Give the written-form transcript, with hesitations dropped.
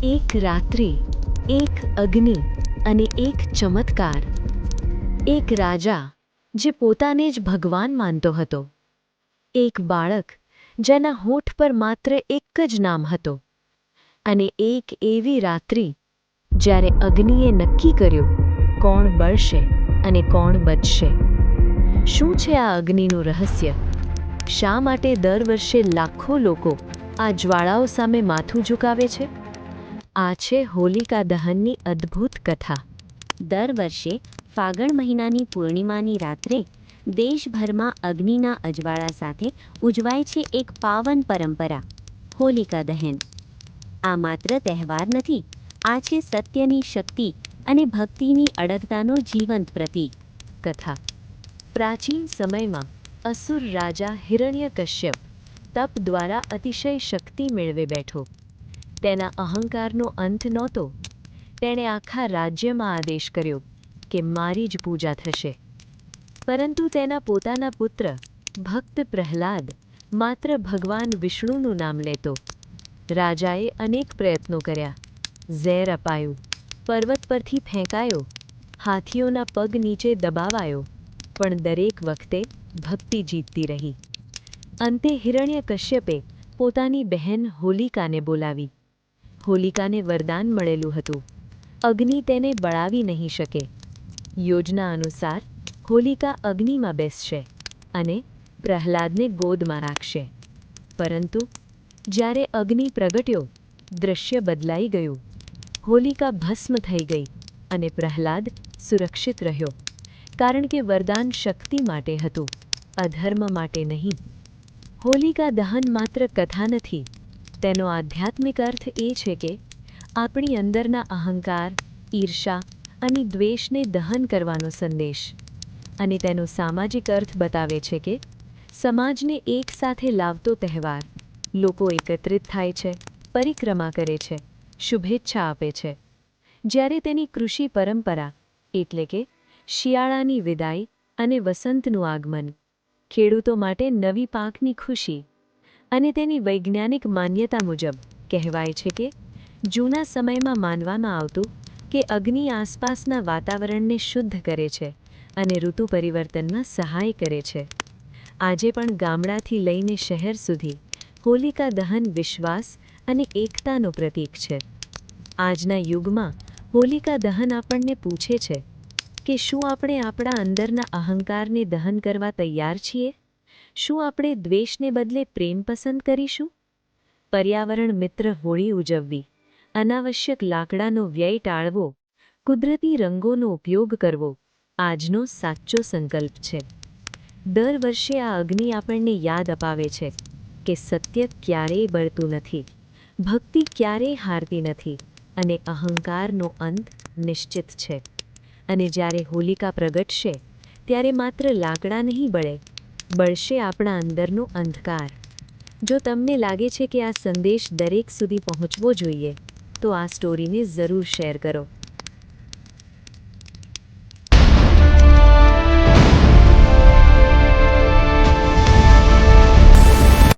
એક રાત્રિ, એક અગ્નિ અને એક ચમત્કાર. એક રાજા જે પોતાને જ ભગવાન માનતો હતો. એક બાળક જેના હોઠ પર માત્ર એક જ નામ હતો. અને એક એવી રાત્રિ જ્યારે અગ્નિએ નક્કી કર્યું કોણ બળશે અને કોણ બચશે. શું છે આ અગ્નિનું રહસ્ય? શા માટે દર વર્ષે લાખો લોકો આ જ્વાળાઓ સામે માથું ઝુકાવે છે? આ છે હોલિકા દહનની અદ્ભુત કથા. દર વર્ષે ફાગણ મહિનાની પૂર્ણિમાની રાત્રે દેશભરમાં અગ્નિના અજવાળા સાથે ઉજવાય છે એક પાવન પરંપરા, હોલિકા દહન. આ માત્ર તહેવાર નથી, આ છે સત્યની શક્તિ અને ભક્તિની અડગતાનો જીવંત પ્રતીક. કથા. પ્રાચીન સમયમાં અસુર રાજા હિરણ્યકશ્યપ તપ દ્વારા અતિશય શક્તિ મેળવી બેઠો. તેના અહંકારનો અંત નહોતો. તેણે આખા રાજ્યમાં આદેશ કર્યો કે મારી જ પૂજા થશે. પરંતુ તેના પોતાના પુત્ર ભક્ત પ્રહલાદ માત્ર ભગવાન વિષ્ણુનું નામ લેતો. રાજાએ અનેક પ્રયત્નો કર્યા, ઝેર અપાયું, પર્વત પરથી ફેંકાયો, હાથીઓના પગ નીચે દબાવાયો, પણ દરેક વખતે ભક્તિ જીતતી રહી. અંતે હિરણ્યકશ્યપે પોતાની બહેન હોલિકાને બોલાવી. હોલિકાને વરદાન મળેલું હતું, અગ્નિ તેને બળાવી નહીં શકે. યોજના અનુસાર હોલિકા અગ્નિમાં બેસશે અને પ્રહલાદને ગોદમાં રાખશે. પરંતુ જ્યારે અગ્નિ પ્રગટ્યો, દૃશ્ય બદલાઈ ગયું. હોલિકા ભસ્મ થઈ ગઈ અને પ્રહલાદ સુરક્ષિત રહ્યો, કારણ કે વરદાન શક્તિ માટે હતું, અધર્મ માટે નહીં. હોલિકા દહન માત્ર કથા નથી, તેનો આધ્યાત્મિક અર્થ એ છે કે આપણી અંદરના અહંકાર, ઈર્ષા અને દ્વેષને દહન કરવાનો સંદેશ. અને તેનો સામાજિક અર્થ બતાવે છે કે સમાજને એક સાથે લાવતો તહેવાર. લોકો એકત્રિત થાય છે, પરિક્રમા કરે છે, શુભેચ્છા આપે છે. જ્યારે તેની કૃષિ પરંપરા એટલે કે શિયાળાની વિદાય અને વસંતનું આગમન, ખેડૂતો માટે નવી પાકની ખુશી. અને તેની વૈજ્ઞાનિક માન્યતા મુજબ કહેવાય છે કે જૂના સમયમાં માનવામાં આવતું કે અગ્નિ આસપાસના વાતાવરણને શુદ્ધ કરે છે અને ઋતુ પરિવર્તનમાં સહાય કરે છે. આજે પણ ગામડાથી લઈને શહેર સુધી હોલિકા દહન વિશ્વાસ અને એકતાનું પ્રતીક છે. આજના યુગમાં હોલિકા દહન આપણને પૂછે છે કે શું આપણે આપણા અંદરના અહંકારને દહન કરવા તૈયાર છીએ? શું આપણે દ્વેષને બદલે પ્રેમ પસંદ કરીશું? પર્યાવરણ મિત્ર હોળી ઉજવવી, અનાવશ્યક લાકડાનો વ્યય ટાળવો, કુદરતી રંગોનો ઉપયોગ કરવો આજનો સાચો સંકલ્પ છે. દર વર્ષે આ અગ્નિ આપણને યાદ અપાવે છે કે સત્ય ક્યારેય બળતું નથી, ભક્તિ ક્યારેય હારતી નથી અને અહંકારનો અંત નિશ્ચિત છે. અને જ્યારે હોલિકા પ્રગટશે, ત્યારે માત્ર લાકડા નહીં બળે, બળશે આપણા અંદરનો અંધકાર. જો તમને લાગે છે કે આ સંદેશ દરેક સુધી પહોંચવો જોઈએ, તો આ સ્ટોરીને જરૂર શેર કરો.